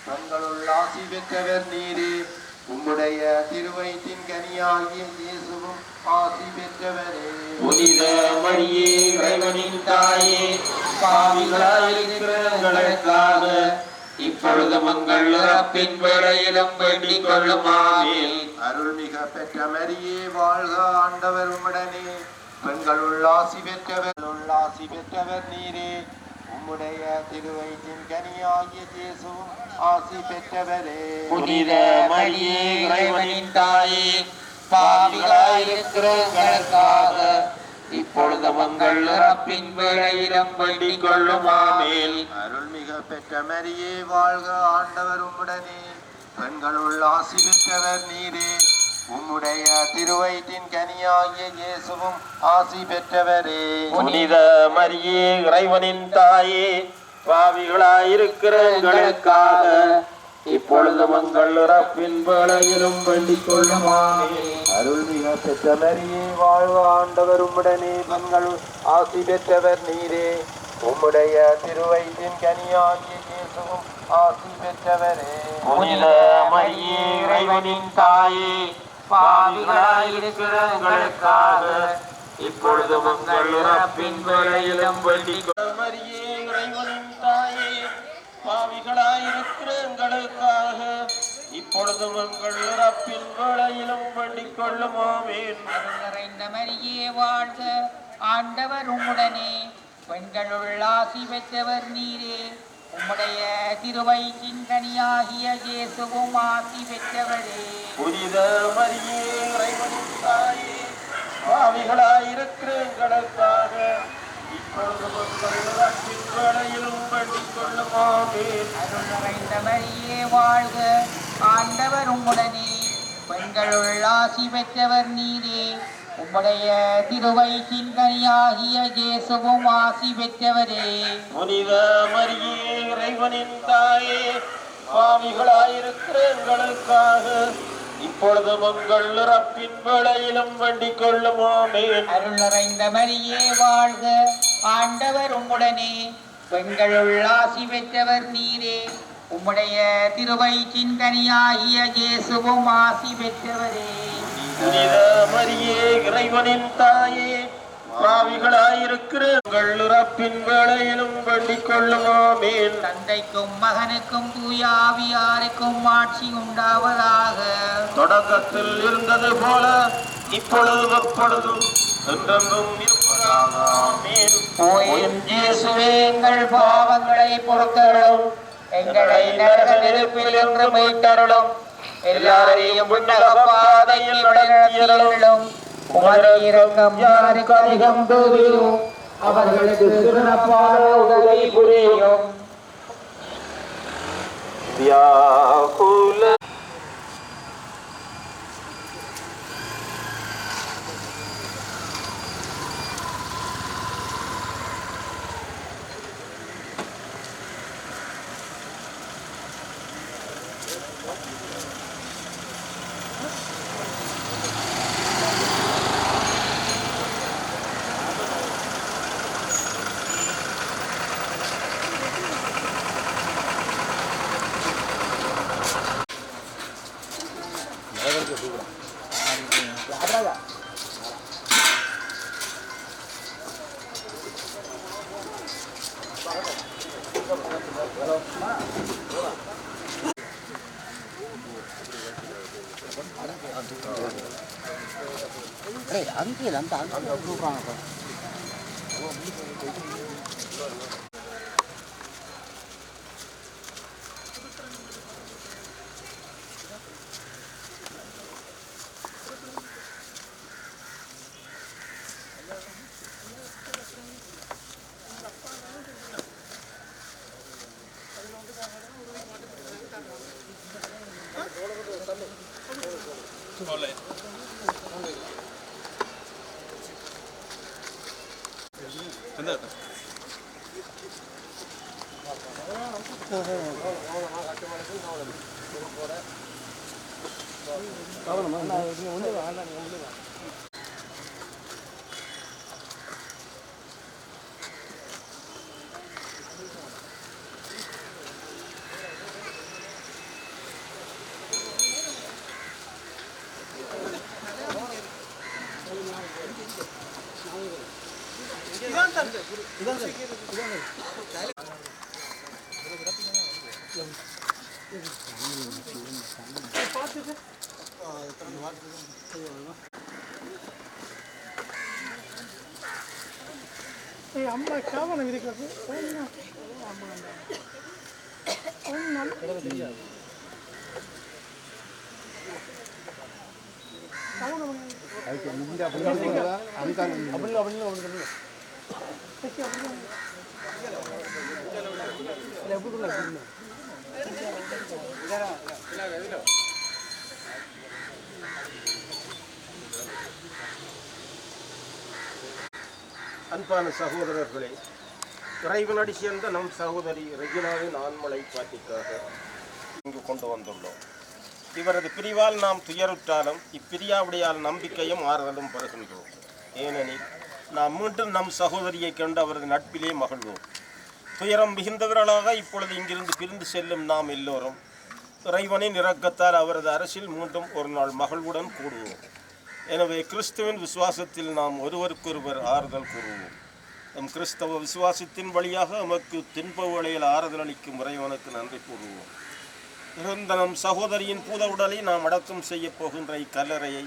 S4: பெண்களுள் ஆசி பெற்றவர் நீரே உம்முடைய திருவயிற்றின் கனியாகிய இயேசுவும் ஆசி பெற்றவரே.
S3: புனித மரியே இறைவனின் தாயே பாவிகளாயிருக்கிற எங்களுக்காக இப்பொழுது உங்கள் இறப்பின் வேளையிலும் வேண்டிக் கொள்ளுமாமே.
S4: அருள்மிக பெற்ற மரியே வாழ்க ஆண்டவர் உம்முடனே பெண்களுள் ஆசி பெற்றவர் நீரே உம்முடைய திருவயிற்றின் கனியாகிய இயேசுவும் ஆசி பெற்றவரே.
S3: புனித மரியே இறைவனின் தாயே பாவிகளாயிருக்கிற எங்களுக்காக இப்பொழுது உங்கள் இறப்பின் வேளையிலும் வேண்டிக் கொள்ளுமாமே.
S4: அருள்மிக பெற்ற மரியே வாழ்க ஆண்டவர் உம்முடனே பெண்களுள் ஆசி பெற்றவர் நீரே உம்முடைய திருவயிற்றின் கனியாகிய இயேசுவும் ஆசி பெற்றவரே. புனித மரியே இறைவனின் தாயே பாவிகளாயிருக்கிற எங்களுக்காக இப்பொழுது உங்கள் இறப்பின் வேளையிலும் வேண்டிக் கொள்ளுமாமே. அருள்மிக பெற்ற மரியே வாழ்க ஆண்டவர் உம்முடனே பெண்கள் ஆசி பெற்றவர் நீரே உம்முடைய திருவயிற்றின் கனியாகிய இயேசுவும் ஆசி பெற்றவரே.
S3: புனித மரியே இறைவனின் தாயே பாவிகளாயிருக்கிற எங்களுக்காக இப்பொழுது உங்கள் இறப்பின் வேளையிலும் வேண்டிக்
S4: மரியே இறைவனின் தாயே பாவிகளாயிருக்கிற எங்களுக்காக இப்பொழுது உங்கள் இறப்பின் வேளையிலும் வேண்டிக் கொள்ளுமாமேன்.
S3: அருள் நிறைந்த மரியே வாழ்க ஆண்டவர் உம்முடனே பெண்களுள் ஆசி பெற்றவர் நீரே உம்முடைய திருவயிற்றின் கனியாகிய இயேசுவும் ஆசி பெற்றவரே.
S4: புனித மரியே இறைவனின் தாயே பாவிகளாயிருக்கிற எங்களுக்காக இப்பொழுது உங்கள் இறப்பின் வேளையிலும் வேண்டிக் கொள்ளுமாமேன்.
S3: அருள் நிறைந்த மரியே வாழ்க ஆண்டவர் உம்முடனே பெண்களுள் ஆசி பெற்றவர் நீரே உம்முடைய திருவயிற்றின் கனியாகிய இயேசுவும் ஆசி பெற்றவரே.
S4: புனித மரியே இறைவனின் தாயே, பாவிகளாயிருக்கிற எங்களுக்காக இப்பொழுது உங்கள் இறப்பின் வேளையிலும் வேண்டிக் கொள்ளும். ஆமென்.
S3: அருள் நிறைந்த மரியே வாழ்க, ஆண்டவர் உம்முடனே, பெண்களுள் ஆசி பெற்றவர் நீரே. உம்முடைய திருவயிற்றின் கனியாகிய இயேசுவும் ஆசி பெற்றவரே.
S4: புனித மரியே இறைவனின் தாயே, பாவிகளாயிருக்கிற எங்கள் இறப்பின் வேளையிலும் வேண்டிக் கொள்ளும். ஆமென்.
S3: தந்தைக்கும் மகனுக்கும் தூய ஆவியாருக்கும் ஆட்சி உண்டாவதாக.
S4: தொடக்கத்தில் இருந்தது போல இப்பொழுதும் எப்பொழுதும் என்றென்றும் இருப்பதாக. ஆமென்.
S3: ஓயும் இயேசுவே, எங்கள் பாவங்களை பொறுத்தருளும், எங்களை நரக நெருப்பிலிருந்து மீட்டருளும், எல்லாரையும் விண்ணக பாதையில் நடத்தியருளும். உமது இரக்கம் யாருக்கு அதிகம் தேவையோ அவர்களுக்கு சிறப்பான உதவி புரியும்.
S4: வியாகுல
S5: அம்மா காவணம் இருக்கிறது
S4: அன்பான சகோதரர்களே, இறைவனடி சேர்ந்த நம் சகோதரி ரெஜினாவின் ஆண்மலை பாட்டிக்காக இங்கு கொண்டு வந்துள்ளோம். இவரது பிரிவால் நாம் துயருற்றாலும் இப்பிரியாவுடையால் நம்பிக்கையும் ஆறுதலும் பெறுகின்றோம். ஏனெனில் நாம் மீண்டும் நம் சகோதரியை கண்டு அவரது நட்பிலே மகிழ்வோம். துயரம் மிகுந்தவர்களாக இப்பொழுது இங்கிருந்து பிரிந்து செல்லும் நாம் எல்லோரும் இறைவனின் இரக்கத்தால் அவரது அரசில் மீண்டும் ஒரு நாள் மகிழ்வுடன் கூடுவோம். எனவே கிறிஸ்துவின் விசுவாசத்தில் நாம் ஒருவருக்கொருவர் ஆறுதல் கூறுவோம். நம் கிறிஸ்தவ விசுவாசத்தின் வழியாக நமக்கு துன்ப வேளையில் ஆறுதல் அளிக்கும் இறைவனுக்கு நன்றி கூறுவோம். இறந்த நம் சகோதரியின் பூத உடலை நாம் அடக்கம் செய்ய போகின்ற இக்கல்லறையை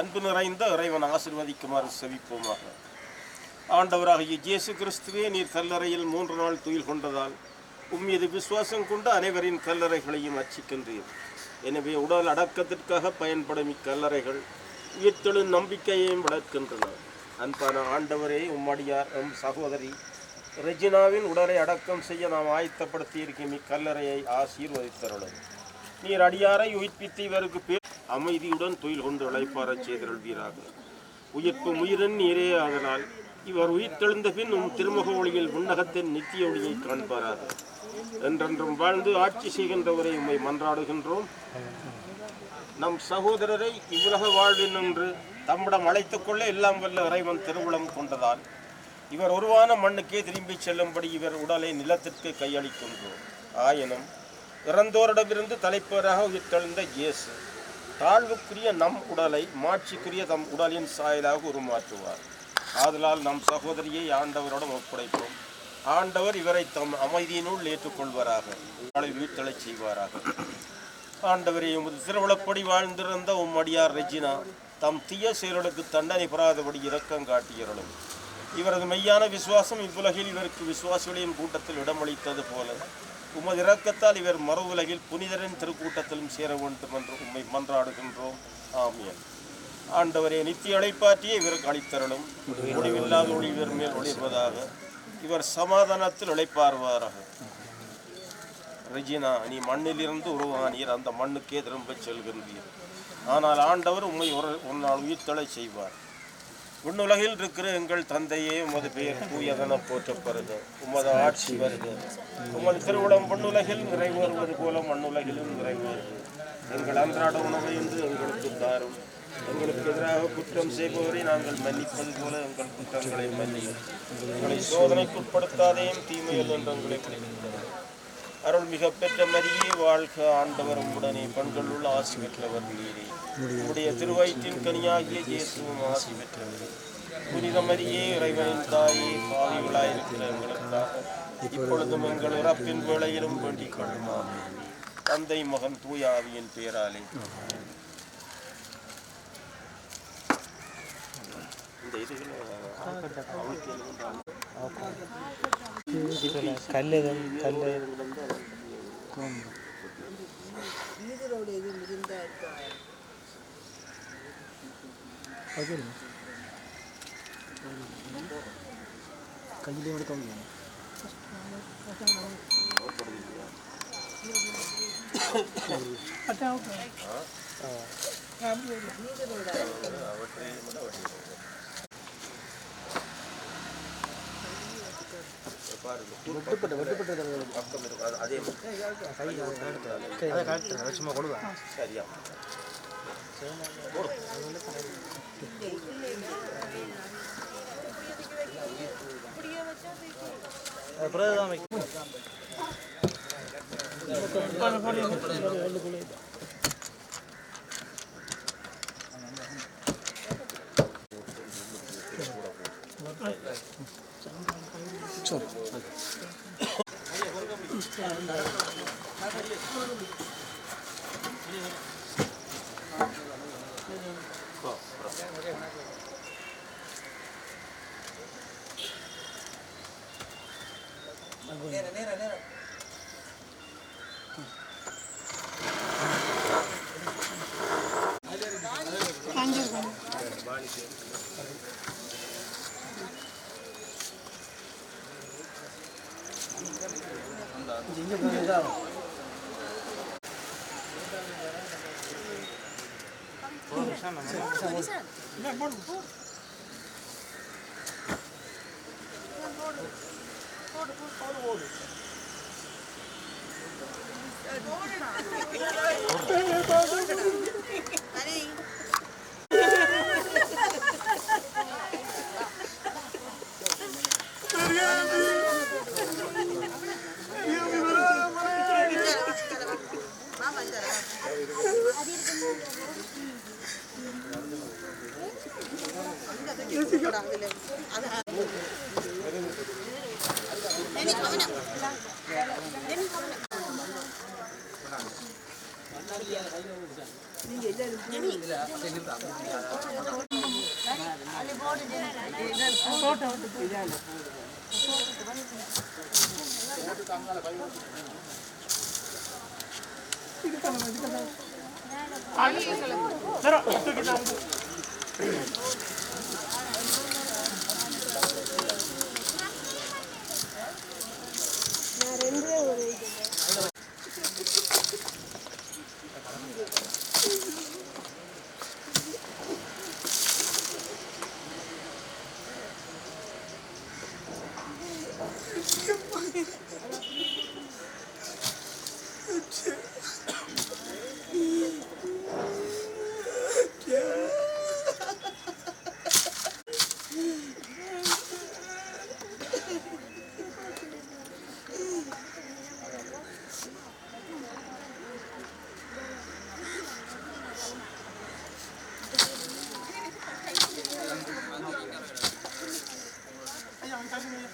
S4: அன்பு நிறைந்த இறைவன் ஆசிர்வதிக்குமாறு செவிப்போமாக. ஆண்டவராகிய இயேசு கிறிஸ்துவே, நீர் கல்லறையில் 3 நாள் துயில் கொண்டதால் உம்மீது விசுவாசம் கொண்ட அனைவரின் கல்லறைகளையும் அர்ச்சிக்கின்றீர். எனவே உடல் அடக்கத்திற்காக பயன்படும் இக்கல்லறைகள் உயிர்த்தெழும் நம்பிக்கையையும் வளர்க்கின்றன. அன்பான ஆண்டவரே, உம்மடியார் நம் சகோதரி ரெஜினாவின் உடலை அடக்கம் செய்ய நாம் ஆயத்தப்படுத்தியிருக்கும் இக்கல்லறையை ஆசீர்வதித்தருளும். நீர் அடியாரை உயிர்ப்பித்து இவருக்கு அமைதியுடன் துயில் கொண்டு இளைப்பாறச் செய்தருள்வீராக. உயிர்ப்பும் உயிரின் நீரே ஆதலால் இவர் உயிர் தெழுந்த பின் திருமுக ஒளியில் விண்ணகத்தின் நித்திய ஒளியை காண்பாராக. என்றென்றும் வாழ்ந்து ஆட்சி செய்கின்றவரை உம்மை மன்றாடுகின்றோம். நம் சகோதரரை இவ்வுலக வாழ்வில் நின்று தம்மிடம் அழைத்துக் கொள்ள எல்லாம் வல்ல இறைவன் திருவுளம் கொண்டதால் இவர் உருவான மண்ணுக்கே திரும்பி செல்லும்படி இவர் உடலை நிலத்திற்கு கையளிக்கின்றோம். ஆயினும் இறந்தோரிடமிருந்து தலைப்பராக உயிர்த்தெழுந்த இயேசு தாழ்வுக்குரிய நம் உடலை மாட்சிக்குரிய தம் உடலின் சாயலாக உருமாற்றுவார். ஆதலால் நம் சகோதரியை ஆண்டவரிடம் ஒப்படைப்போம். ஆண்டவர் இவரை தம் அமைதியினுள் ஏற்றுக்கொள்வாராக, நாளை உயிர்த்தெழச் செய்வாராக. ஆண்டவரே, உமது திருவிழப்படி வாழ்ந்திருந்த அடியார் ரெஜினா தம் தீய செயல்களுக்கு தண்டனை பெறாதபடி இரக்கம் காட்டியருளும். இவரது மெய்யான விசுவாசம் இவ்வுலகில் இவருக்கு விசுவாசிகளின் கூட்டத்தில் இடமளித்தது போல உமது இரக்கத்தால் இவர் மறு உலகில் புனிதரின் திருக்கூட்டத்திலும் சேர வேண்டும் என்று உம்மை மன்றாடுகின்றோம். ஆமென். ஆண்டவரே, நித்திய அழைப்பாற்றியே இவருக்கு அளித்தருளும். முடிவில்லாத ஒளி இவர் மேல் ஒளிர்வதாக. இவர் சமாதானத்தில் இளைப்பாறுவாராக. ரெஜினா, நீ மண்ணிலிருந்து உருவானீர், அந்த மண்ணுக்கே திரும்பச் செல்கின்றீர். ஆனால் ஆண்டவர் உம்மை ஒரு நாள் உயிர்த்தெழச் செய்வார். விண்ணுலகில் இருக்கிற எங்கள் தந்தையே, உமது பெயர் தூயதென போற்றப்படுக. உமது ஆட்சி வருக. உமது திருவுளம் விண்ணுலகில் நிறைவேறுவது போல மண்ணுலகிலும் நிறைவேறுக. எங்கள் அன்றாட உணவை இன்று எங்களுக்கு தாரும். எங்களுக்கு எதிராக குற்றம் செய்பவரை நாங்கள் மன்னிப்பது போல எங்கள் குற்றங்களை மன்னியும். எங்களை சோதனைக்குட்படுத்தாதையும் தீமையில் என்று எங்களை பிடிக்கின்றனர். அருள் மிக பெற்ற மரியே வாழ்க, ஆண்டவர் உடனே பெண்களுள்ள ஆசி பெற்றவர் நீரே. உடைய திருவயிற்றின் கனியாகிய இயேசுவும் ஆசி பெற்றவர். புனித மரியே, இறைவனின் தாயே, பாவிகளாயிருக்கிற எங்களுக்காக இப்பொழுதும் எங்கள் இறப்பின் வேளையிலும் வேண்டிக் கொள்ளும். ஆமென். தந்தை, மகன், தூய ஆவியின் பெயராலே. இந்த இதுகளை சும்மா கொடுவா. சரியா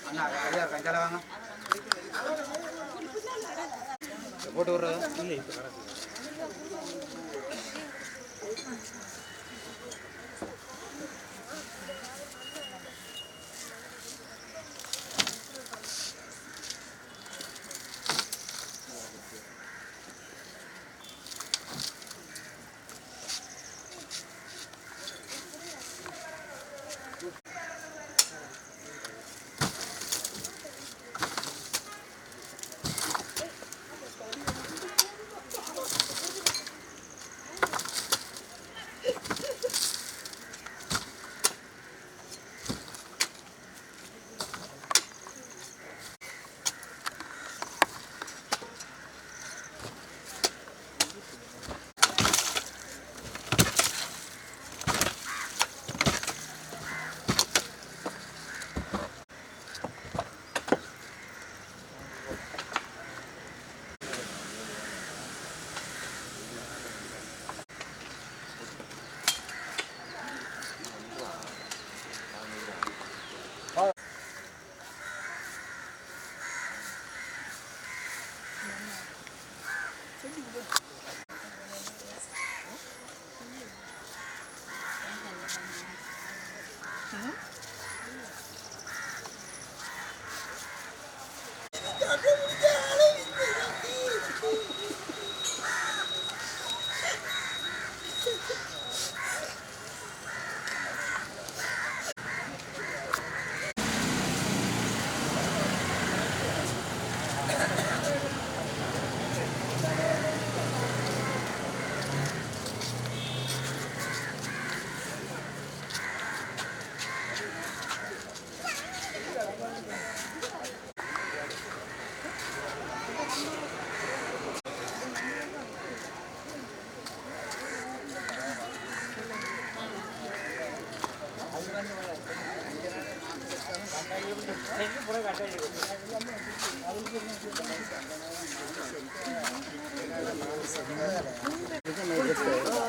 S5: அண்ணா ஐயா கஞ்சால வாங்க போட்டு விடுறதா இல்லை இப்போ கணக்கு
S2: ஆ